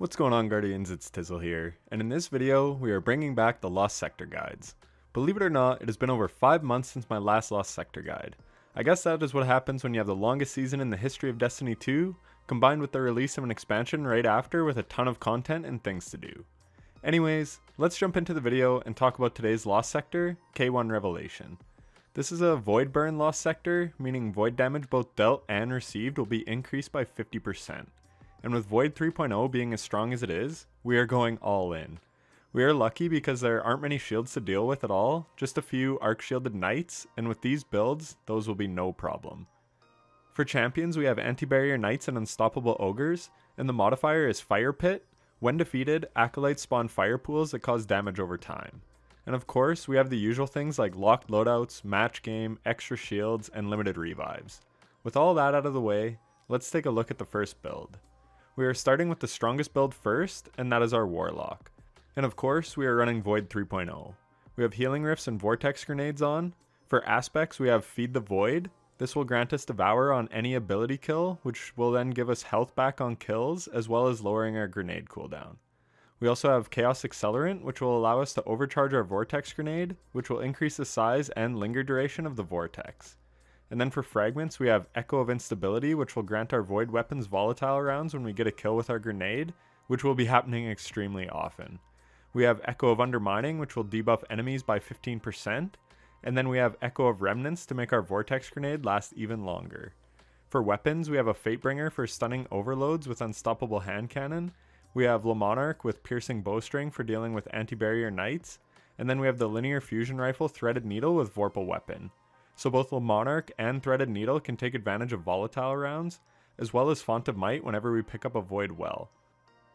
What's going on, Guardians? It's Tizzle here, and in this video, we are bringing back the Lost Sector guides. Believe it or not, it has been over 5 months since my last Lost Sector guide. I guess that is what happens when you have the longest season in the history of Destiny 2, combined with the release of an expansion right after with a ton of content and things to do. Anyways, let's jump into the video and talk about today's Lost Sector, K1 Revelation. This is a Void Burn Lost Sector, meaning void damage both dealt and received will be increased by 50%. And with Void 3.0 being as strong as it is, we are going all in. We are lucky because there aren't many shields to deal with at all, just a few arc shielded knights, and with these builds, those will be no problem. For champions, we have anti-barrier knights and unstoppable ogres, and the modifier is Fire Pit. When defeated, acolytes spawn fire pools that cause damage over time. And of course, we have the usual things like locked loadouts, match game, extra shields, and limited revives. With all that out of the way, let's take a look at the first build. We are starting with the strongest build first, and that is our Warlock. And of course, we are running Void 3.0. We have Healing Rifts and Vortex Grenades on. For aspects, we have Feed the Void. This will grant us Devour on any ability kill, which will then give us health back on kills, as well as lowering our grenade cooldown. We also have Chaos Accelerant, which will allow us to overcharge our Vortex Grenade, which will increase the size and linger duration of the Vortex. And then for fragments, we have Echo of Instability, which will grant our void weapons volatile rounds when we get a kill with our grenade, which will be happening extremely often. We have Echo of Undermining, which will debuff enemies by 15%, and then we have Echo of Remnants to make our vortex grenade last even longer. For weapons, we have a Fatebringer for stunning overloads with Unstoppable Hand Cannon, we have Le Monarch with Piercing Bowstring for dealing with anti-barrier knights, and then we have the Linear Fusion Rifle Threaded Needle with Vorpal Weapon. So both Le Monarch and Threaded Needle can take advantage of volatile rounds, as well as Font of Might whenever we pick up a Void Well.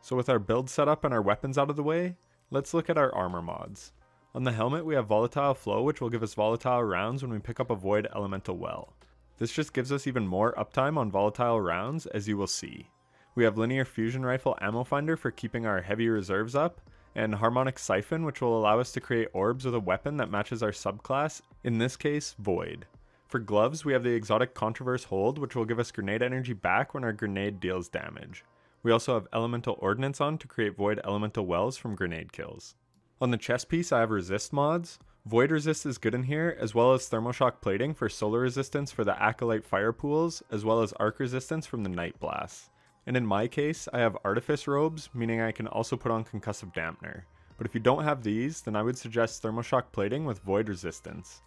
So with our build setup and our weapons out of the way, let's look at our armor mods. On the helmet we have Volatile Flow, which will give us volatile rounds when we pick up a Void Elemental Well. This just gives us even more uptime on volatile rounds, as you will see. We have Linear Fusion Rifle Ammo Finder for keeping our heavy reserves up, and Harmonic Siphon, which will allow us to create orbs with a weapon that matches our subclass, in this case, Void. For gloves, we have the exotic Controverse Hold, which will give us grenade energy back when our grenade deals damage. We also have Elemental Ordnance on to create Void Elemental Wells from grenade kills. On the chest piece, I have resist mods. Void Resist is good in here, as well as Thermoshock Plating for solar resistance for the Acolyte Fire Pools, as well as arc resistance from the Night Blasts. And in my case, I have Artifice Robes, meaning I can also put on Concussive Dampener. But if you don't have these, then I would suggest Thermoshock Plating with Void Resistance.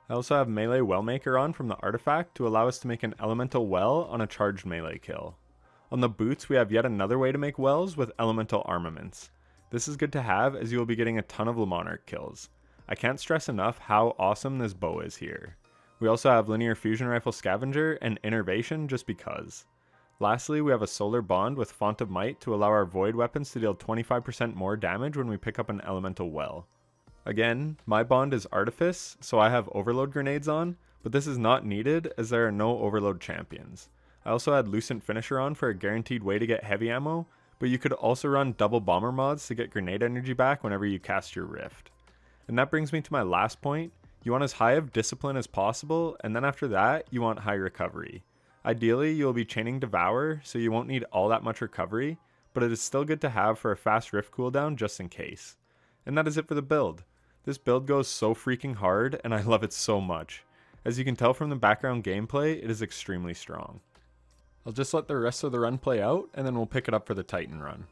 I also have Melee Wellmaker on from the artifact to allow us to make an Elemental Well on a charged melee kill. On the boots, we have yet another way to make wells with Elemental Armaments. This is good to have as you will be getting a ton of Le Monarch kills. I can't stress enough how awesome this bow is here. We also have Linear Fusion Rifle Scavenger and Innervation just because. Lastly, we have a Solar Bond with Font of Might to allow our Void weapons to deal 25% more damage when we pick up an Elemental Well. Again, my bond is Artifice, so I have Overload Grenades on, but this is not needed as there are no Overload champions. I also had Lucent Finisher on for a guaranteed way to get heavy ammo, but you could also run double bomber mods to get grenade energy back whenever you cast your Rift. And that brings me to my last point. You want as high of discipline as possible, and then after that, you want high recovery. Ideally, you'll be chaining Devour, so you won't need all that much recovery, but it is still good to have for a fast Rift cooldown just in case. And that is it for the build. This build goes so freaking hard, and I love it so much. As you can tell from the background gameplay, it is extremely strong. I'll just let the rest of the run play out, and then we'll pick it up for the Titan run.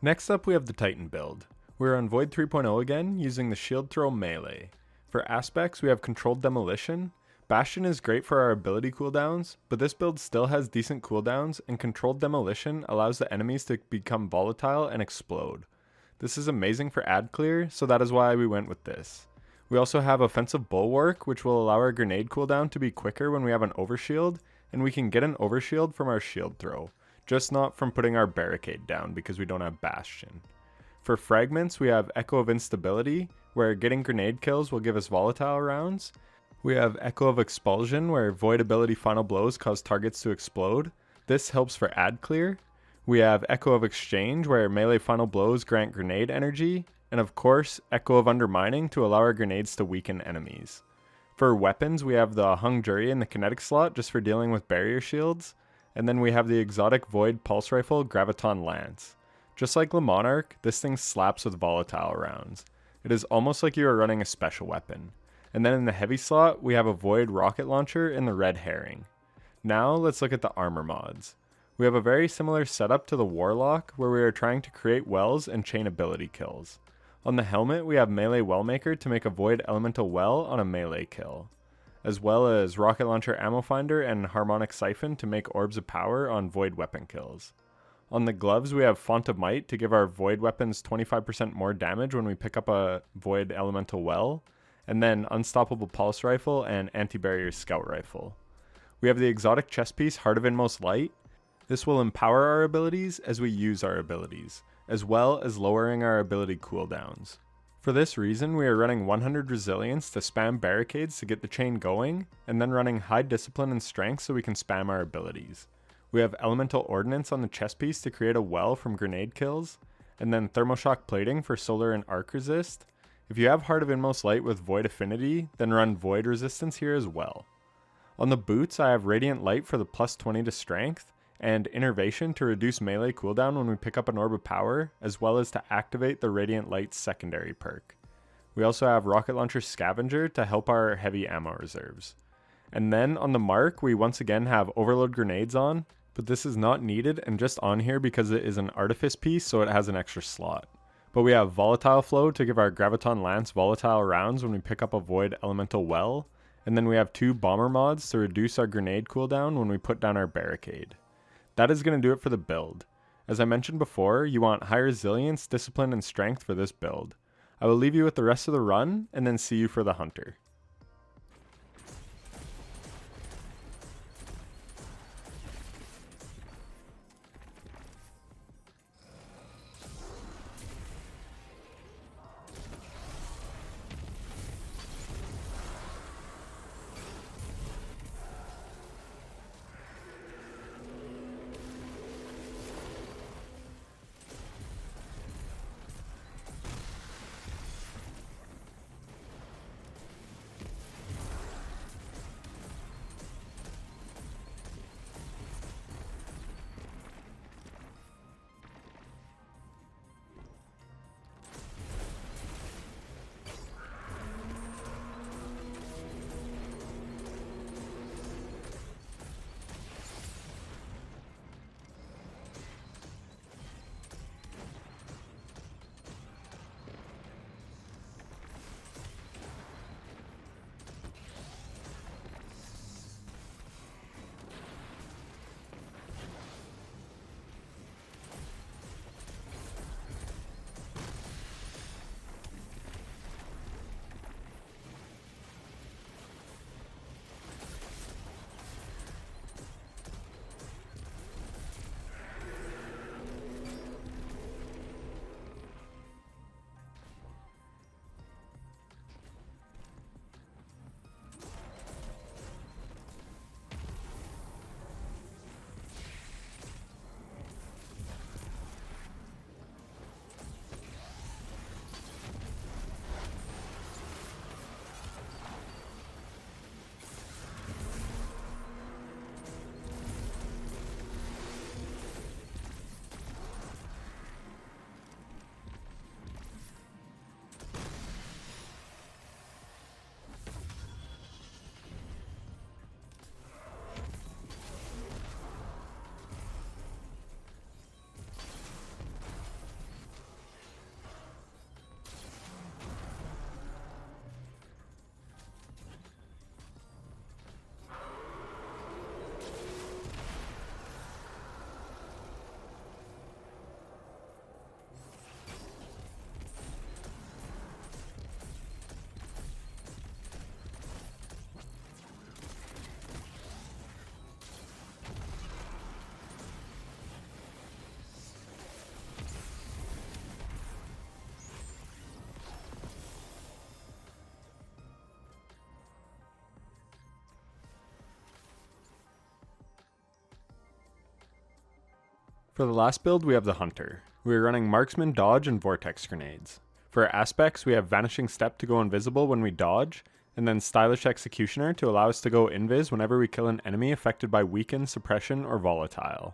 Next up we have the Titan build. We're on Void 3.0 again, using the shield throw melee. For aspects we have controlled demolition. Bastion is great for our ability cooldowns, but this build still has decent cooldowns, and controlled demolition allows the enemies to become volatile and explode. This is amazing for ad clear, so that is why we went with this. We also have offensive bulwark, which will allow our grenade cooldown to be quicker when we have an overshield, and we can get an overshield from our shield throw, just not from putting our barricade down because we don't have Bastion. For fragments, we have Echo of Instability, where getting grenade kills will give us volatile rounds. We have Echo of Expulsion, where Void ability final blows cause targets to explode. This helps for ad clear. We have Echo of Exchange, where melee final blows grant grenade energy. And of course, Echo of Undermining to allow our grenades to weaken enemies. For weapons, we have the Hung Jury in the kinetic slot just for dealing with barrier shields. And then we have the exotic Void Pulse Rifle Graviton Lance. Just like Le Monarch, this thing slaps with volatile rounds. It is almost like you are running a special weapon. And then in the heavy slot, we have a Void Rocket Launcher in the Red Herring. Now let's look at the armor mods. We have a very similar setup to the Warlock, where we are trying to create wells and chain ability kills. On the helmet, we have Melee Wellmaker to make a Void Elemental Well on a melee kill, as well as Rocket Launcher Ammo Finder and Harmonic Siphon to make Orbs of Power on Void weapon kills. On the gloves, we have Font of Might to give our Void weapons 25% more damage when we pick up a Void Elemental Well, and then Unstoppable Pulse Rifle and Anti-Barrier Scout Rifle. We have the exotic chest piece Heart of Inmost Light. This will empower our abilities as we use our abilities, as well as lowering our ability cooldowns. For this reason, we are running 100 Resilience to spam barricades to get the chain going, and then running High Discipline and Strength so we can spam our abilities. We have Elemental Ordnance on the chest piece to create a well from grenade kills, and then Thermoshock Plating for solar and arc resist. If you have Heart of Inmost Light with Void Affinity, then run Void Resistance here as well. On the boots, I have Radiant Light for the plus 20 to Strength, and Innervation to reduce melee cooldown when we pick up an Orb of Power, as well as to activate the Radiant Light secondary perk. We also have Rocket Launcher Scavenger to help our heavy ammo reserves. And then on the mark, we once again have Overload Grenades on, but this is not needed and just on here because it is an Artifice piece, so it has an extra slot. But we have Volatile Flow to give our Graviton Lance volatile rounds when we pick up a Void Elemental Well, and then we have 2 Bomber mods to reduce our grenade cooldown when we put down our barricade. That is going to do it for the build. As I mentioned before, you want high resilience, discipline, and strength for this build. I will leave you with the rest of the run, and then see you for the Hunter. For the last build, we have the Hunter. We are running Marksman, Dodge, and Vortex Grenades. For our aspects, we have Vanishing Step to go invisible when we dodge, and then Stylish Executioner to allow us to go invis whenever we kill an enemy affected by Weaken, Suppression, or Volatile.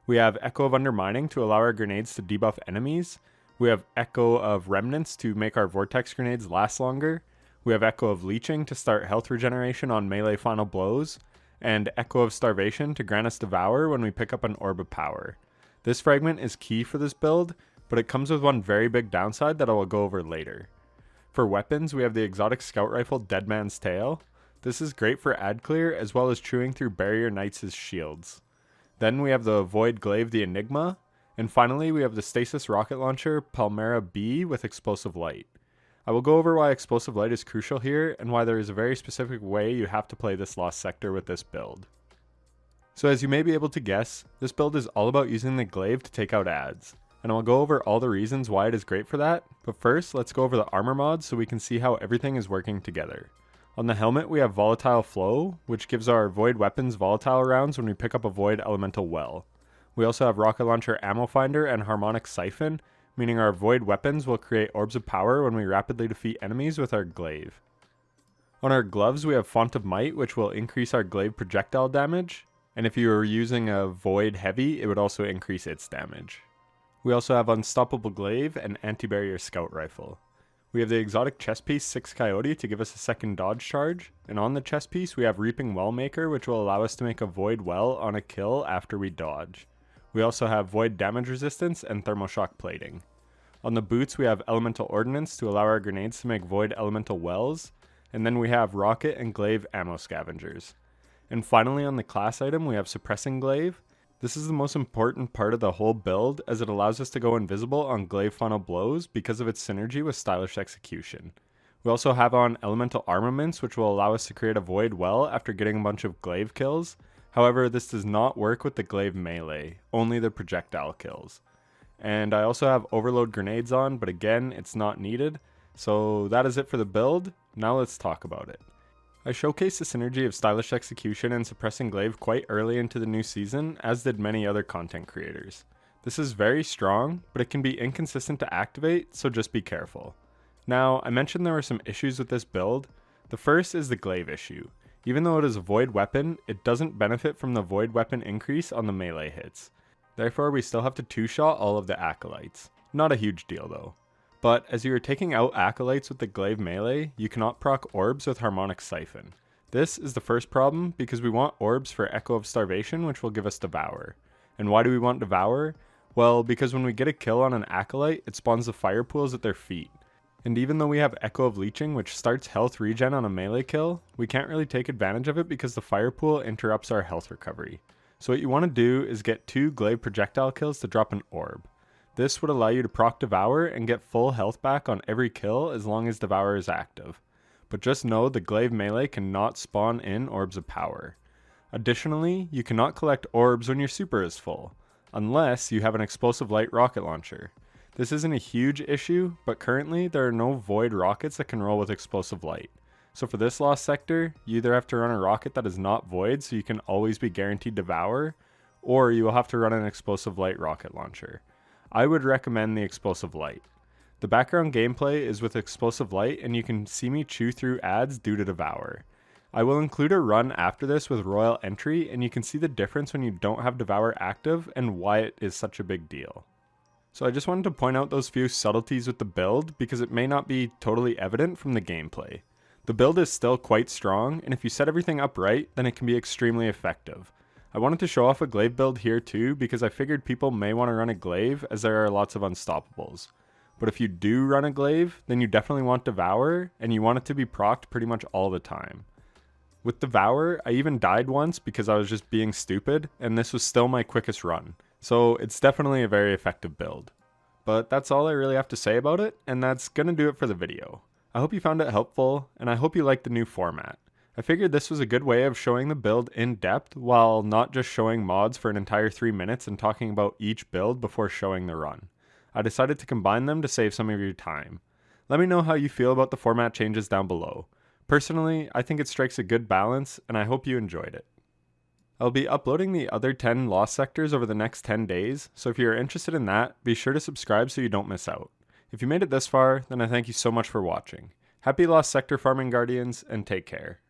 We have Echo of Undermining to allow our grenades to debuff enemies. We have Echo of Remnants to make our Vortex Grenades last longer. We have Echo of Leeching to start health regeneration on melee final blows, and Echo of Starvation to grant us Devour when we pick up an Orb of Power. This fragment is key for this build, but it comes with one very big downside that I will go over later. For weapons, we have the exotic scout rifle Dead Man's Tail. This is great for ad clear as well as chewing through barrier knights' shields. Then we have the Void Glaive the Enigma, and finally we have the Stasis Rocket Launcher Palmera B with Explosive Light. I will go over why Explosive Light is crucial here and why there is a very specific way you have to play this Lost Sector with this build. So as you may be able to guess, this build is all about using the glaive to take out ads, and I'll go over all the reasons why it is great for that, but first let's go over the armor mods so we can see how everything is working together. On the helmet we have Volatile Flow, which gives our Void weapons volatile rounds when we pick up a Void Elemental Well. We also have Rocket Launcher Ammo Finder and Harmonic Siphon, meaning our Void weapons will create Orbs of Power when we rapidly defeat enemies with our glaive. On our gloves we have Font of Might, which will increase our glaive projectile damage, and if you were using a Void Heavy, it would also increase its damage. We also have Unstoppable Glaive and Anti-Barrier Scout Rifle. We have the exotic chest piece 6 Coyote to give us a second dodge charge, and on the chest piece we have Reaping Wellmaker, which will allow us to make a Void Well on a kill after we dodge. We also have Void Damage Resistance and Thermoshock Plating. On the boots we have Elemental Ordnance to allow our grenades to make Void Elemental Wells, and then we have Rocket and Glaive Ammo Scavengers. And finally on the class item we have Suppressing Glaive. This is the most important part of the whole build as it allows us to go invisible on glaive final blows because of its synergy with Stylish Execution. We also have on Elemental Armaments, which will allow us to create a Void Well after getting a bunch of glaive kills. However, this does not work with the glaive melee, only the projectile kills. And I also have Overload Grenades on, but again, it's not needed. So that is it for the build. Now let's talk about it. I showcased the synergy of Stylish Execution and Suppressing Glaive quite early into the new season, as did many other content creators. This is very strong, but it can be inconsistent to activate, so just be careful. Now, I mentioned there were some issues with this build. The first is the glaive issue. Even though it is a void weapon, it doesn't benefit from the void weapon increase on the melee hits. Therefore, we still have to two-shot all of the acolytes. Not a huge deal though. But as you are taking out acolytes with the glaive melee, you cannot proc orbs with Harmonic Siphon. This is the first problem because we want orbs for Echo of Starvation, which will give us Devour. And why do we want Devour? Well, because when we get a kill on an acolyte, it spawns the fire pools at their feet. And even though we have Echo of Leeching, which starts health regen on a melee kill, we can't really take advantage of it because the fire pool interrupts our health recovery. So what you want to do is get 2 glaive projectile kills to drop an orb. This would allow you to proc Devour and get full health back on every kill as long as Devour is active. But just know the glaive melee cannot spawn in orbs of power. Additionally, you cannot collect orbs when your super is full, unless you have an explosive light rocket launcher. This isn't a huge issue, but currently there are no void rockets that can roll with explosive light. So for this lost sector, you either have to run a rocket that is not void so you can always be guaranteed Devour, or you will have to run an explosive light rocket launcher. I would recommend the explosive light. The background gameplay is with explosive light and you can see me chew through ads due to Devour. I will include a run after this with Royal Entry and you can see the difference when you don't have Devour active and why it is such a big deal. So I just wanted to point out those few subtleties with the build because it may not be totally evident from the gameplay. The build is still quite strong, and if you set everything up right, then it can be extremely effective. I wanted to show off a glaive build here too because I figured people may want to run a glaive as there are lots of unstoppables. But if you do run a glaive, then you definitely want Devour, and you want it to be procced pretty much all the time. With Devour, I even died once because I was just being stupid, and this was still my quickest run. So it's definitely a very effective build. But that's all I really have to say about it, and that's gonna do it for the video. I hope you found it helpful, and I hope you liked the new format. I figured this was a good way of showing the build in depth while not just showing mods for an entire 3 minutes and talking about each build before showing the run. I decided to combine them to save some of your time. Let me know how you feel about the format changes down below. Personally, I think it strikes a good balance, and I hope you enjoyed it. I'll be uploading the other 10 lost sectors over the next 10 days, so if you're interested in that, be sure to subscribe so you don't miss out. If you made it this far, then I thank you so much for watching. Happy lost sector farming, Guardians, and take care.